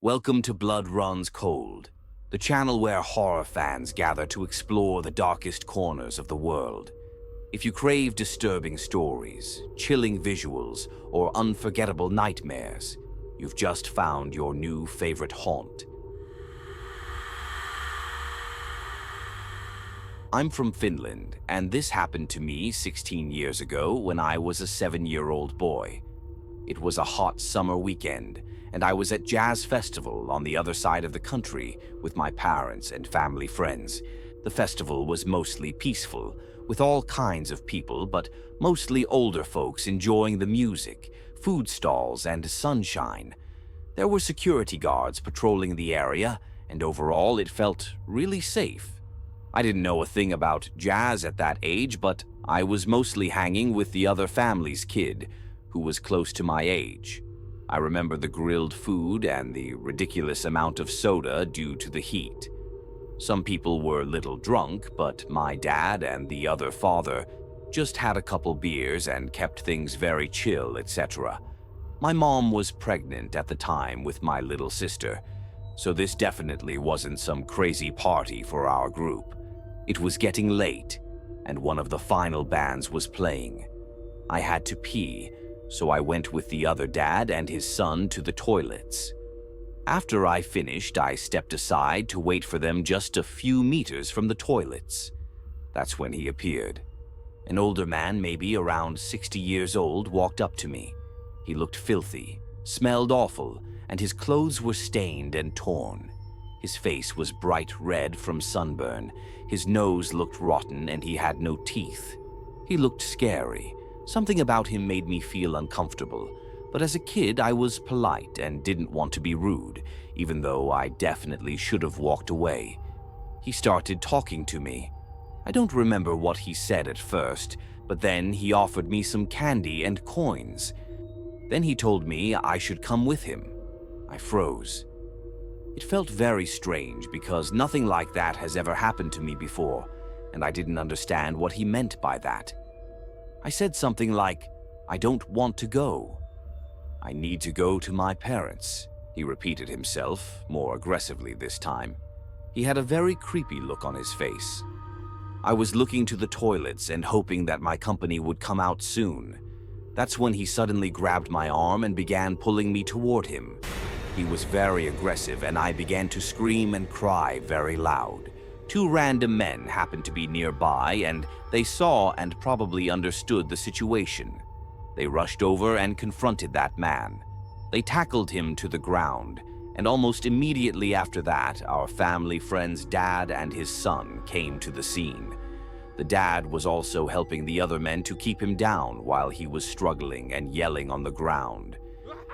Welcome to Blood Runs Cold, the channel where horror fans gather to explore the darkest corners of the world. If you crave disturbing stories, chilling visuals, or unforgettable nightmares, you've just found your new favorite haunt. I'm from Finland, and this happened to me 16 years ago when I was a 7-year-old boy. It was a hot summer weekend, and I was at jazz festival on the other side of the country with my parents and family friends. The festival was mostly peaceful, with all kinds of people, but mostly older folks enjoying the music, food stalls, and sunshine. There were security guards patrolling the area, and overall it felt really safe. I didn't know a thing about jazz at that age, but I was mostly hanging with the other family's kid, who was close to my age. I remember the grilled food and the ridiculous amount of soda due to the heat. Some people were a little drunk, but my dad and the other father just had a couple beers and kept things very chill, etc. My mom was pregnant at the time with my little sister, so this definitely wasn't some crazy party for our group. It was getting late, and one of the final bands was playing. I had to pee, so I went with the other dad and his son to the toilets. After I finished, I stepped aside to wait for them just a few meters from the toilets. That's when he appeared. An older man, maybe around 60 years old, walked up to me. He looked filthy, smelled awful, and his clothes were stained and torn. His face was bright red from sunburn, his nose looked rotten, and he had no teeth. He looked scary. Something about him made me feel uncomfortable, but as a kid I was polite and didn't want to be rude, even though I definitely should have walked away. He started talking to me. I don't remember what he said at first, but then he offered me some candy and coins. Then he told me I should come with him. I froze. It felt very strange because nothing like that has ever happened to me before, and I didn't understand what he meant by that. I said something like, "I don't want to go." "I need to go to my parents," he repeated himself, more aggressively this time. He had a very creepy look on his face. I was looking to the toilets and hoping that my company would come out soon. That's when he suddenly grabbed my arm and began pulling me toward him. He was very aggressive, and I began to scream and cry very loud. 2 random men happened to be nearby, and they saw and probably understood the situation. They rushed over and confronted that man. They tackled him to the ground, and almost immediately after that, our family friend's dad and his son came to the scene. The dad was also helping the other men to keep him down while he was struggling and yelling on the ground.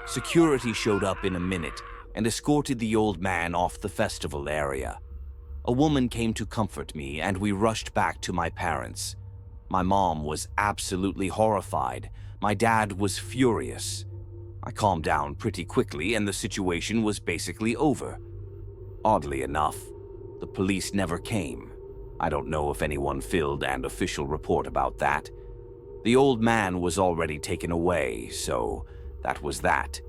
Security showed up in a minute and escorted the old man off the festival area. A woman came to comfort me, and we rushed back to my parents. My mom was absolutely horrified. My dad was furious. I calmed down pretty quickly, and the situation was basically over. Oddly enough, the police never came. I don't know if anyone filled an official report about that. The old man was already taken away, so that was that.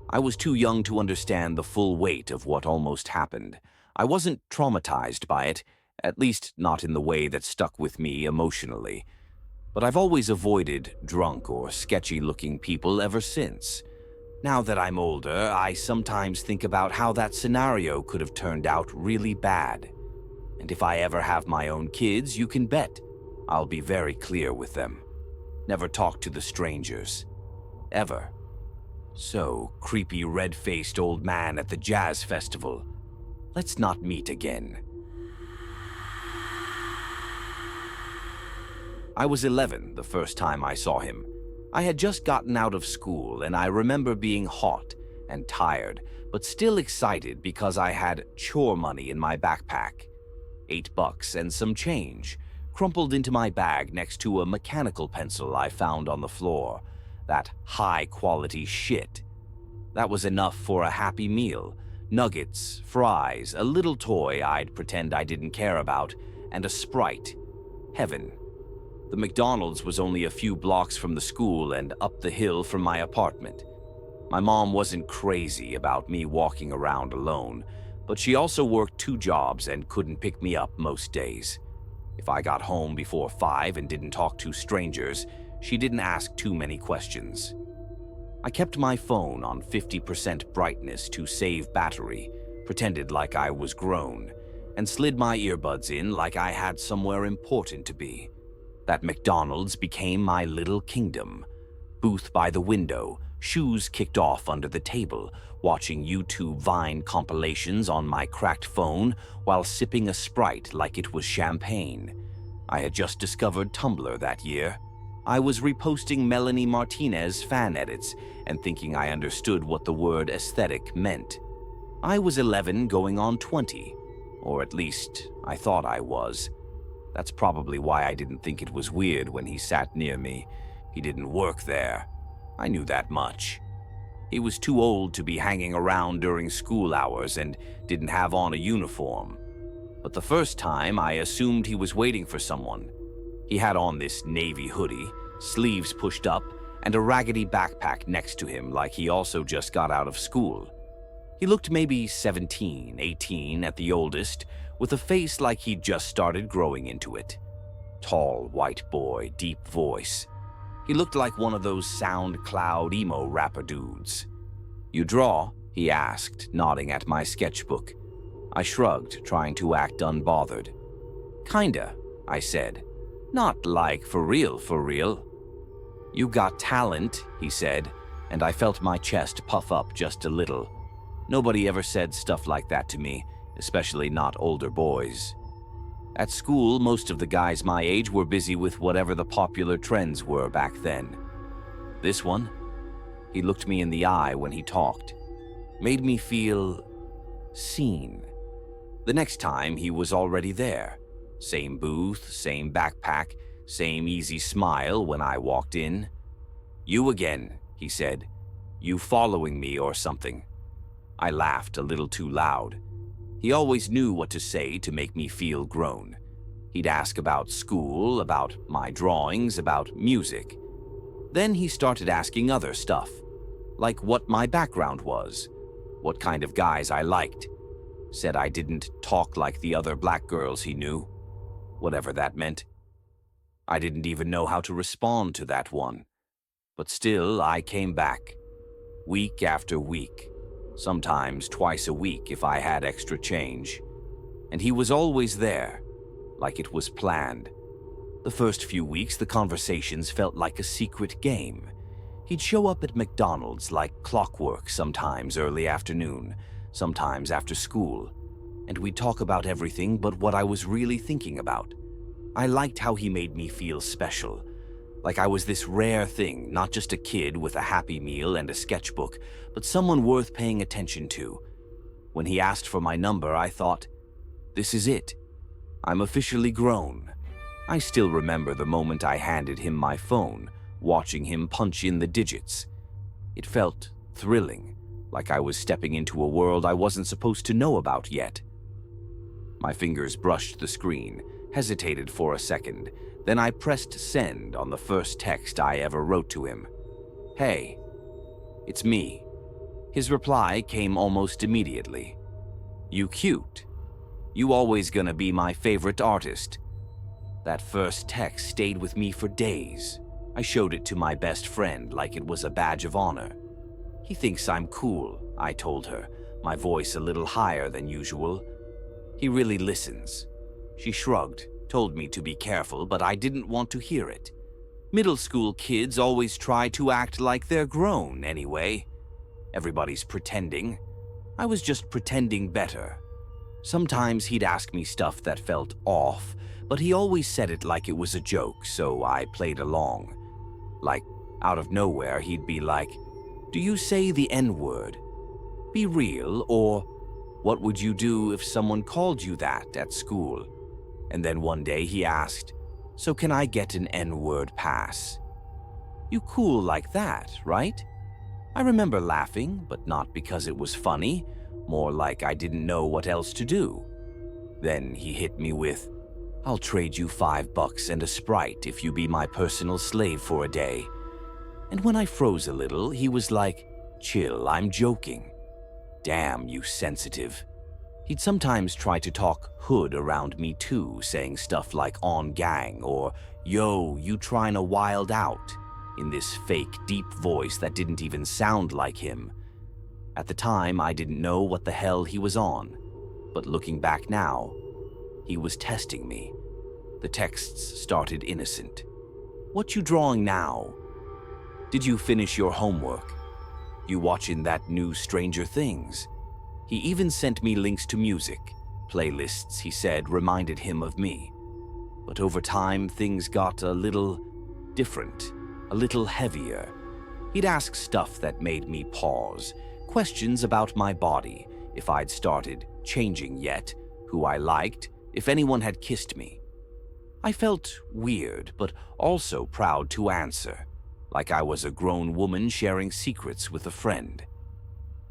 I was too young to understand the full weight of what almost happened. I wasn't traumatized by it, at least not in the way that stuck with me emotionally. But I've always avoided drunk or sketchy-looking people ever since. Now that I'm older, I sometimes think about how that scenario could have turned out really bad. And if I ever have my own kids, you can bet I'll be very clear with them. Never talk to the strangers. Ever. So, creepy red-faced old man at the jazz festival. Let's not meet again. I was 11 the first time I saw him. I had just gotten out of school, and I remember being hot and tired, but still excited because I had chore money in my backpack. $8 and some change, crumpled into my bag next to a mechanical pencil I found on the floor. That high-quality shit. That was enough for a happy meal. Nuggets, fries, a little toy I'd pretend I didn't care about, and a Sprite. Heaven. The McDonald's was only a few blocks from the school and up the hill from my apartment. My mom wasn't crazy about me walking around alone, but she also worked 2 jobs and couldn't pick me up most days. If I got home before 5 and didn't talk to strangers, she didn't ask too many questions. I kept my phone on 50% brightness to save battery, pretended like I was grown, and slid my earbuds in like I had somewhere important to be. That McDonald's became my little kingdom. Booth by the window, shoes kicked off under the table, watching YouTube Vine compilations on my cracked phone while sipping a Sprite like it was champagne. I had just discovered Tumblr that year. I was reposting Melanie Martinez fan edits and thinking I understood what the word aesthetic meant. I was 11 going on 20, or at least I thought I was. That's probably why I didn't think it was weird when he sat near me. He didn't work there. I knew that much. He was too old to be hanging around during school hours and didn't have on a uniform. But the first time, I assumed he was waiting for someone. He had on this navy hoodie, sleeves pushed up, and a raggedy backpack next to him like he also just got out of school. He looked maybe 17, 18 at the oldest, with a face like he'd just started growing into it. Tall, white boy, deep voice. He looked like one of those SoundCloud emo rapper dudes. "You draw?" he asked, nodding at my sketchbook. I shrugged, trying to act unbothered. "Kinda," I said. "Not like for real, for real." "You got talent," he said, and I felt my chest puff up just a little. Nobody ever said stuff like that to me, especially not older boys. At school, most of the guys my age were busy with whatever the popular trends were back then. This one, he looked me in the eye when he talked, made me feel seen. The next time, he was already there. Same booth, same backpack, same easy smile when I walked in. "You again," he said. "You following me or something?" I laughed a little too loud. He always knew what to say to make me feel grown. He'd ask about school, about my drawings, about music. Then he started asking other stuff, like what my background was, what kind of guys I liked. Said I didn't talk like the other black girls he knew, whatever that meant. I didn't even know how to respond to that one. But still, I came back, week after week. Sometimes twice a week if I had extra change. And he was always there, like it was planned. The first few weeks, the conversations felt like a secret game. He'd show up at McDonald's like clockwork, sometimes early afternoon, sometimes after school. And we'd talk about everything but what I was really thinking about. I liked how he made me feel special. Like I was this rare thing, not just a kid with a Happy Meal and a sketchbook, but someone worth paying attention to. When he asked for my number, I thought, this is it. I'm officially grown. I still remember the moment I handed him my phone, watching him punch in the digits. It felt thrilling, like I was stepping into a world I wasn't supposed to know about yet. My fingers brushed the screen, hesitated for a second, then I pressed send on the first text I ever wrote to him. "Hey, it's me." His reply came almost immediately. "You cute. You always gonna be my favorite artist." That first text stayed with me for days. I showed it to my best friend like it was a badge of honor. "He thinks I'm cool," I told her, my voice a little higher than usual. "He really listens." She shrugged, told me to be careful, but I didn't want to hear it. Middle school kids always try to act like they're grown anyway. Everybody's pretending. I was just pretending better. Sometimes he'd ask me stuff that felt off, but he always said it like it was a joke, so I played along. Like, out of nowhere, he'd be like, "Do you say the N-word? Be real," or "What would you do if someone called you that at school?" And then one day he asked, "So can I get an N-word pass?" You cool like that, right? I remember laughing, but not because it was funny, more like I didn't know what else to do. Then he hit me with, "I'll trade you $5 and a Sprite if you be my personal slave for a day." And when I froze a little, he was like, Chill, I'm joking. Damn, you sensitive. He'd sometimes try to talk hood around me too, saying stuff like on gang or yo, you tryna wild out, in this fake, deep voice that didn't even sound like him. At the time, I didn't know what the hell he was on, but looking back now, he was testing me. The texts started innocent. What you drawing now? Did you finish your homework? You watching that new Stranger Things? He even sent me links to music. Playlists, he said, reminded him of me. But over time, things got a little different, a little heavier. He'd ask stuff that made me pause, questions about my body, if I'd started changing yet, who I liked, if anyone had kissed me. I felt weird, but also proud to answer, like I was a grown woman sharing secrets with a friend.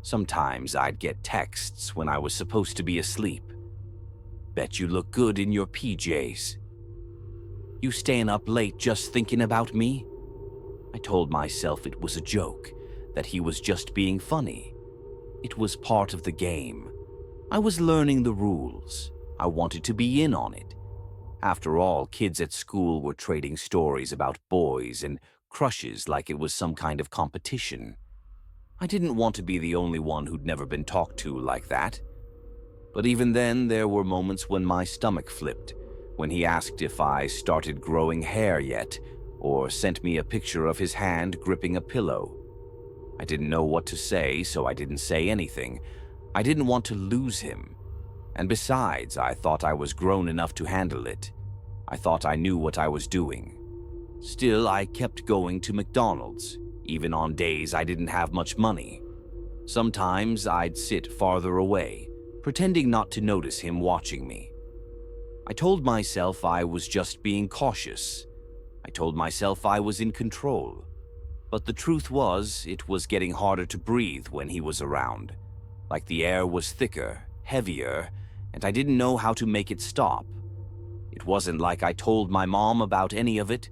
Sometimes I'd get texts when I was supposed to be asleep. Bet you look good in your PJs. You staying up late just thinking about me? I told myself it was a joke, that he was just being funny. It was part of the game. I was learning the rules. I wanted to be in on it. After all, kids at school were trading stories about boys and crushes like it was some kind of competition. I didn't want to be the only one who'd never been talked to like that. But even then, there were moments when my stomach flipped, when he asked if I started growing hair yet, or sent me a picture of his hand gripping a pillow. I didn't know what to say, so I didn't say anything. I didn't want to lose him. And besides, I thought I was grown enough to handle it. I thought I knew what I was doing. Still, I kept going to McDonald's, even on days I didn't have much money. Sometimes I'd sit farther away, pretending not to notice him watching me. I told myself I was just being cautious. I told myself I was in control. But the truth was, it was getting harder to breathe when he was around. Like the air was thicker, heavier, and I didn't know how to make it stop. It wasn't like I told my mom about any of it.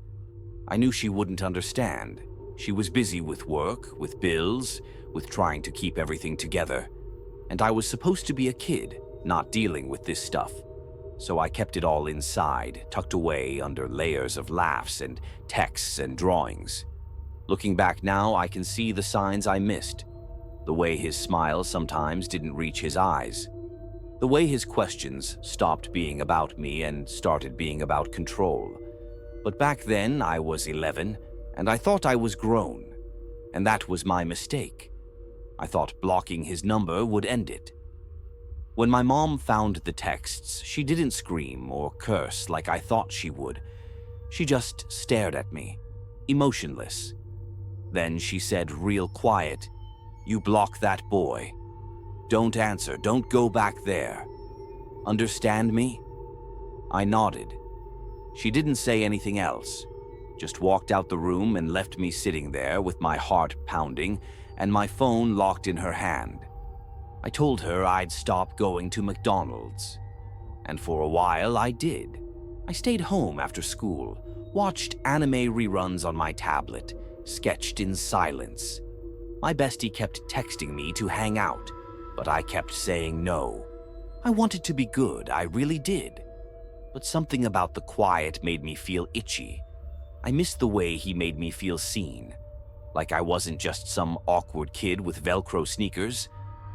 I knew she wouldn't understand. She was busy with work, with bills, with trying to keep everything together. And I was supposed to be a kid, not dealing with this stuff. So I kept it all inside, tucked away under layers of laughs and texts and drawings. Looking back now, I can see the signs I missed. The way his smile sometimes didn't reach his eyes. The way his questions stopped being about me and started being about control. But back then, I was 11, and I thought I was grown. And that was my mistake. I thought blocking his number would end it. When my mom found the texts, she didn't scream or curse like I thought she would. She just stared at me, emotionless. Then she said real quiet, "You block that boy. Don't answer, don't go back there. Understand me?" I nodded. She didn't say anything else, just walked out the room and left me sitting there with my heart pounding and my phone locked in her hand. I told her I'd stop going to McDonald's. And for a while I did. I stayed home after school, watched anime reruns on my tablet, sketched in silence. My bestie kept texting me to hang out, but I kept saying no. I wanted to be good, I really did. But something about the quiet made me feel itchy. I missed the way he made me feel seen. Like I wasn't just some awkward kid with Velcro sneakers.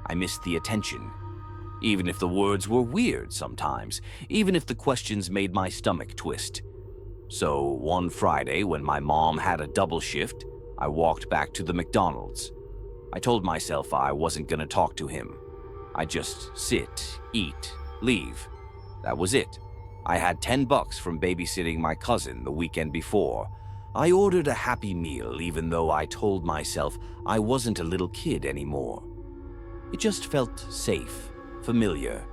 I missed the attention. Even if the words were weird sometimes, even if the questions made my stomach twist. So one Friday, when my mom had a double shift, I walked back to the McDonald's. I told myself I wasn't gonna talk to him. I'd just sit, eat, leave. That was it. I had $10 from babysitting my cousin the weekend before. I ordered a Happy Meal even though I told myself I wasn't a little kid anymore. It just felt safe, familiar.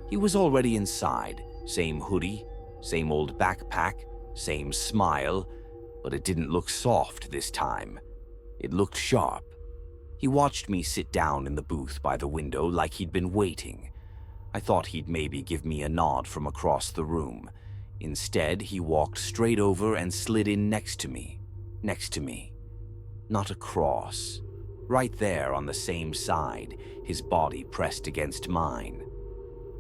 He was already inside, same hoodie, same old backpack, same smile, but it didn't look soft this time. It looked sharp. He watched me sit down in the booth by the window like he'd been waiting. I thought he'd maybe give me a nod from across the room. Instead, he walked straight over and slid in next to me. Not across. right there on the same side, his body pressed against mine.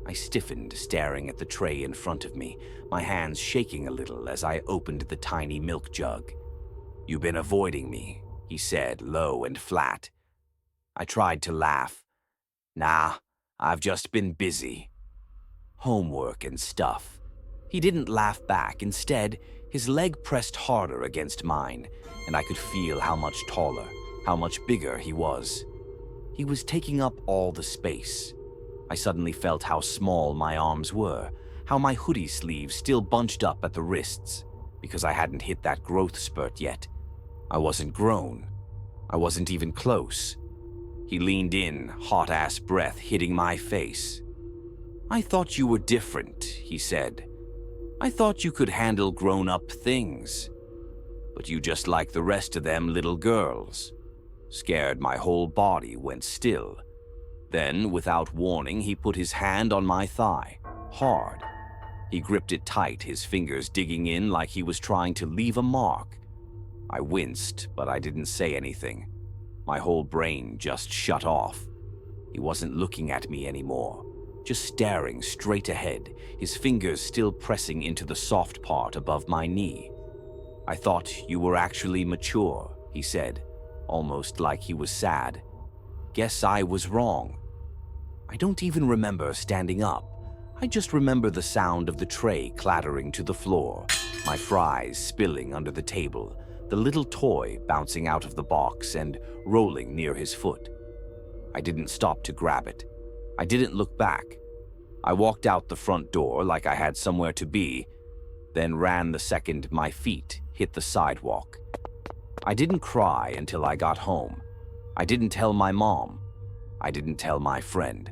I stiffened, staring at the tray in front of me, my hands shaking a little as I opened the tiny milk jug. "You've been avoiding me," he said, low and flat. I tried to laugh. "Nah, I've just been busy. Homework and stuff." He didn't laugh back. Instead, his leg pressed harder against mine, and I could feel how much taller, how much bigger he was. He was taking up all the space. I suddenly felt how small my arms were, how my hoodie sleeves still bunched up at the wrists, because I hadn't hit that growth spurt yet. I wasn't grown. I wasn't even close. He leaned in, hot-ass breath hitting my face. "I thought you were different," he said. "I thought you could handle grown-up things. But you just like the rest of them little girls." Scared, my whole body went still. Then, without warning, he put his hand on my thigh, hard. He gripped it tight, his fingers digging in like he was trying to leave a mark. I winced, but I didn't say anything. My whole brain just shut off. He wasn't looking at me anymore, just staring straight ahead, his fingers still pressing into the soft part above my knee. "I thought you were actually mature," he said, almost like he was sad. "Guess I was wrong." I don't even remember standing up. I just remember the sound of the tray clattering to the floor, my fries spilling under the table, the little toy bouncing out of the box and rolling near his foot. I didn't stop to grab it. I didn't look back. I walked out the front door like I had somewhere to be, then ran the second my feet hit the sidewalk. I didn't cry until I got home. I didn't tell my mom. I didn't tell my friend.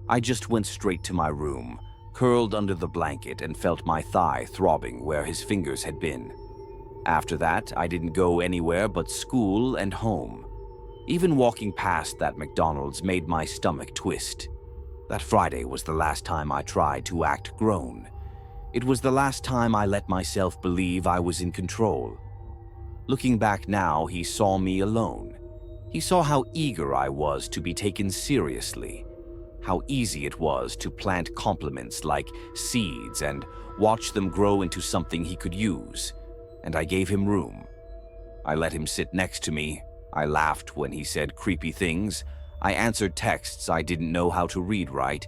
I just went straight to my room, curled under the blanket, and felt my thigh throbbing where his fingers had been. After that, I didn't go anywhere but school and home. Even walking past that McDonald's made my stomach twist. That Friday was the last time I tried to act grown. It was the last time I let myself believe I was in control. Looking back now, he saw me alone. He saw how eager I was to be taken seriously, how easy it was to plant compliments like seeds and watch them grow into something he could use, and I gave him room. I let him sit next to me. I laughed when he said creepy things. I answered texts I didn't know how to read right,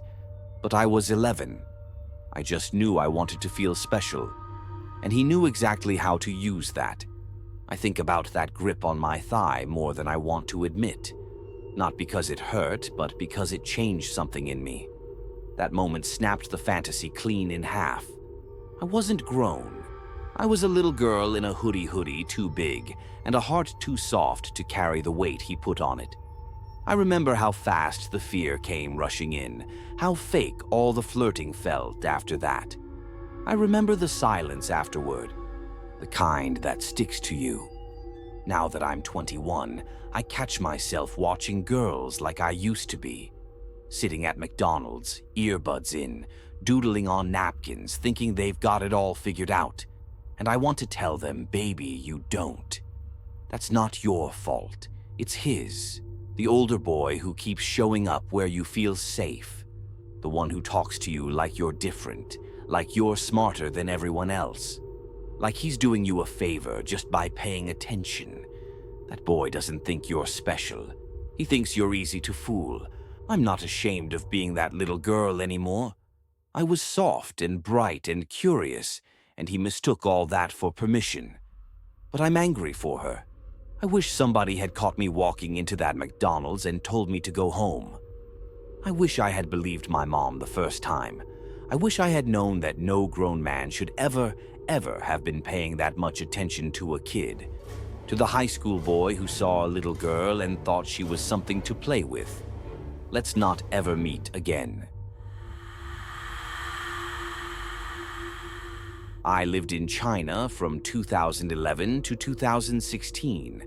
but I was 11. I just knew I wanted to feel special, and he knew exactly how to use that. I think about that grip on my thigh more than I want to admit. Not because it hurt, but because it changed something in me. That moment snapped the fantasy clean in half. I wasn't grown. I was a little girl in a hoodie too big and a heart too soft to carry the weight he put on it. I remember how fast the fear came rushing in, how fake all the flirting felt after that. I remember the silence afterward, the kind that sticks to you. Now that I'm 21, I catch myself watching girls like I used to be. Sitting at McDonald's, earbuds in, doodling on napkins, thinking they've got it all figured out. And I want to tell them, baby, you don't. That's not your fault. It's his. The older boy who keeps showing up where you feel safe. The one who talks to you like you're different, like you're smarter than everyone else. Like he's doing you a favor just by paying attention. That boy doesn't think you're special. He thinks you're easy to fool. I'm not ashamed of being that little girl anymore. I was soft and bright and curious, and he mistook all that for permission. But I'm angry for her. I wish somebody had caught me walking into that McDonald's and told me to go home. I wish I had believed my mom the first time. I wish I had known that no grown man should ever have been paying that much attention to a kid. To the high school boy who saw a little girl and thought she was something to play with. Let's not ever meet again. I lived in China from 2011 to 2016,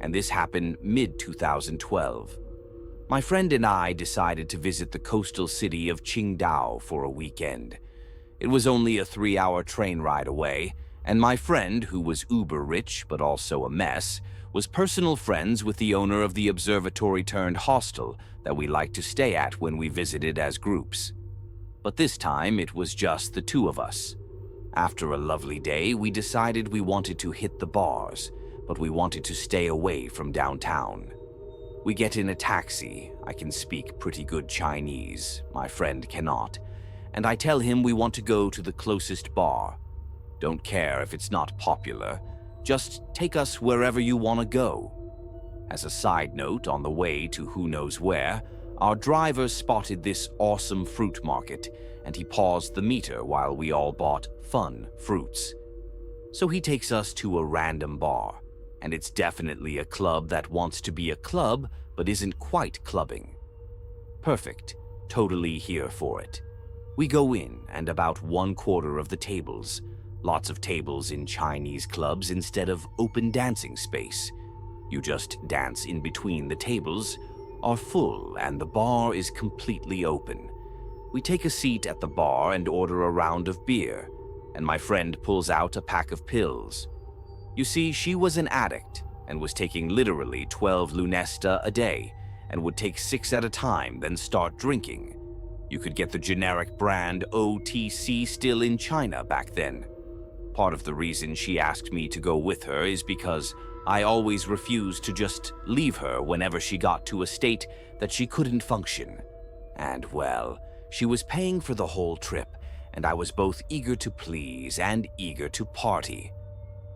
and this happened mid-2012. My friend and I decided to visit the coastal city of Qingdao for a weekend. It was only a 3-hour train ride away, and my friend, who was uber rich but also a mess, was personal friends with the owner of the observatory-turned-hostel that we liked to stay at when we visited as groups. But this time, it was just the two of us. After a lovely day, we decided we wanted to hit the bars, but we wanted to stay away from downtown. We get in a taxi. I can speak pretty good Chinese, my friend cannot, and I tell him we want to go to the closest bar. Don't care if it's not popular, just take us wherever you want to go. As a side note, on the way to who knows where, our driver spotted this awesome fruit market, and he paused the meter while we all bought fun fruits. So he takes us to a random bar, and it's definitely a club that wants to be a club but isn't quite clubbing. Perfect, totally here for it. We go in, and about 1/4 of the tables, lots of tables in Chinese clubs instead of open dancing space, you just dance in between the tables, are full and the bar is completely open. We take a seat at the bar and order a round of beer, and my friend pulls out a pack of pills. You see, she was an addict and was taking literally 12 lunesta a day and would take 6 at a time, then start drinking. You could get the generic brand OTC still in China back then. Part of the reason she asked me to go with her is because I always refused to just leave her whenever she got to a state that she couldn't function. And well, she was paying for the whole trip, and I was both eager to please and eager to party.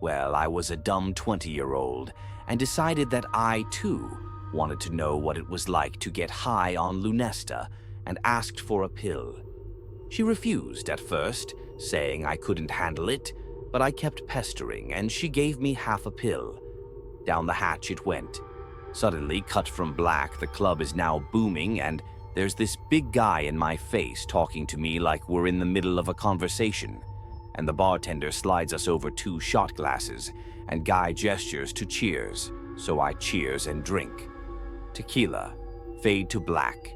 Well, I was a dumb 20-year-old and decided that I, too, wanted to know what it was like to get high on lunesta and asked for a pill. She refused at first, saying I couldn't handle it, but I kept pestering and she gave me half a pill. Down the hatch it went. Suddenly, cut from black, the club is now booming and there's this big guy in my face talking to me like we're in the middle of a conversation. And the bartender slides us over 2 shot glasses and guy gestures to cheers, so I cheers and drink. Tequila, fade to black,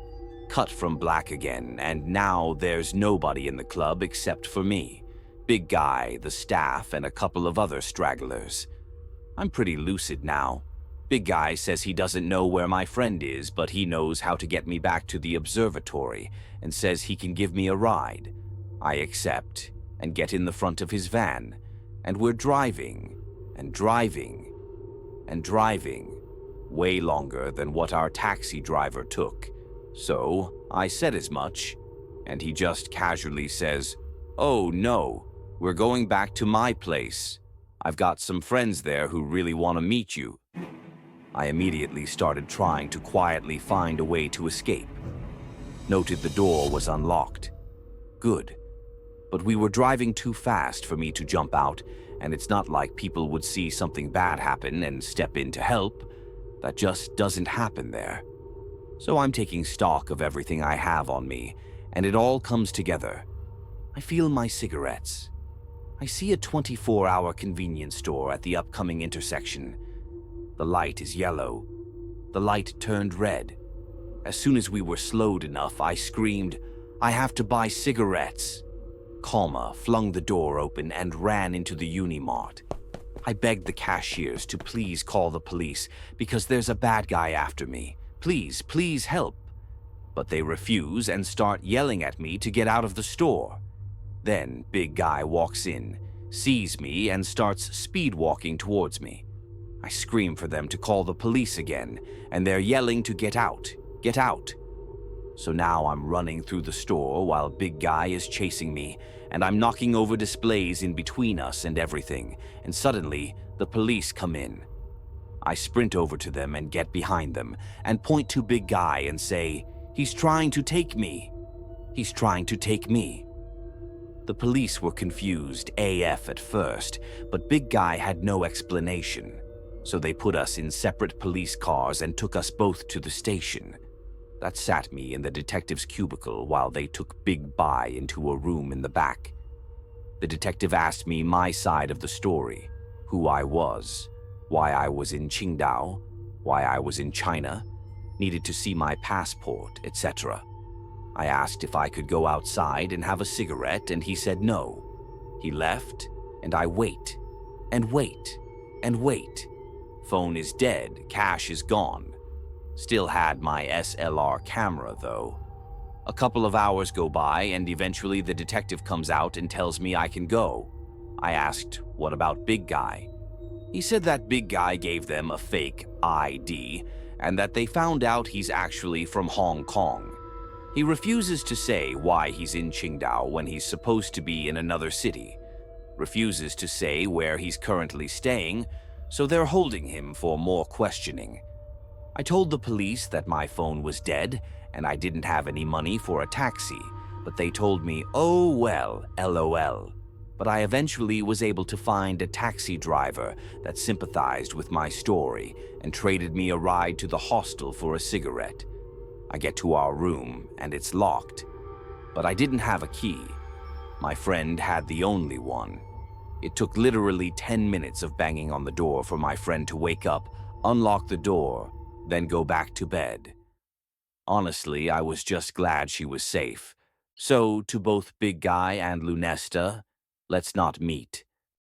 cut from black again, and now there's nobody in the club except for me, big guy, the staff, and a couple of other stragglers. I'm pretty lucid now. Big guy says he doesn't know where my friend is, but he knows how to get me back to the observatory and says he can give me a ride. I accept and get in the front of his van, and we're driving and driving and driving, way longer than what our taxi driver took. So I said as much, and he just casually says, "Oh no, we're going back to my place. I've got some friends there who really want to meet you." I immediately started trying to quietly find a way to escape. Noted the door was unlocked. Good. But we were driving too fast for me to jump out, and it's not like people would see something bad happen and step in to help. That just doesn't happen there. So I'm taking stock of everything I have on me, and it all comes together. I feel my cigarettes. I see a 24-hour convenience store at the upcoming intersection. The light is yellow. The light turned red. As soon as we were slowed enough, I screamed, "I have to buy cigarettes." Kalma flung the door open and ran into the Unimart. I begged the cashiers to please call the police because there's a bad guy after me. Please, please help. But they refuse and start yelling at me to get out of the store. Then big guy walks in, sees me, and starts speed walking towards me. I scream for them to call the police again, and they're yelling to get out, get out. So now I'm running through the store while big guy is chasing me, and I'm knocking over displays in between us and everything, and suddenly the police come in. I sprint over to them and get behind them, and point to big guy and say, "He's trying to take me. He's trying to take me." The police were confused AF at first, but big guy had no explanation. So they put us in separate police cars and took us both to the station. That sat me in the detective's cubicle while they took Big Bai into a room in the back. The detective asked me my side of the story, who I was, why I was in Qingdao, why I was in China, needed to see my passport, etc. I asked if I could go outside and have a cigarette, and he said no. He left, and I wait, and wait, and wait. Phone is dead, cash is gone. Still had my SLR camera, though. A couple of hours go by, and eventually the detective comes out and tells me I can go. I asked, what about Big Guy? He said that Big Guy gave them a fake ID, and that they found out he's actually from Hong Kong. He refuses to say why he's in Qingdao when he's supposed to be in another city. Refuses to say where he's currently staying, so they're holding him for more questioning. I told the police that my phone was dead and I didn't have any money for a taxi, but they told me, oh well, LOL. But I eventually was able to find a taxi driver that sympathized with my story and traded me a ride to the hostel for a cigarette. I get to our room and it's locked, but I didn't have a key. My friend had the only one. It took literally 10 minutes of banging on the door for my friend to wake up, unlock the door, then go back to bed. Honestly, I was just glad she was safe. So, to both Big Guy and Lunesta, let's not meet.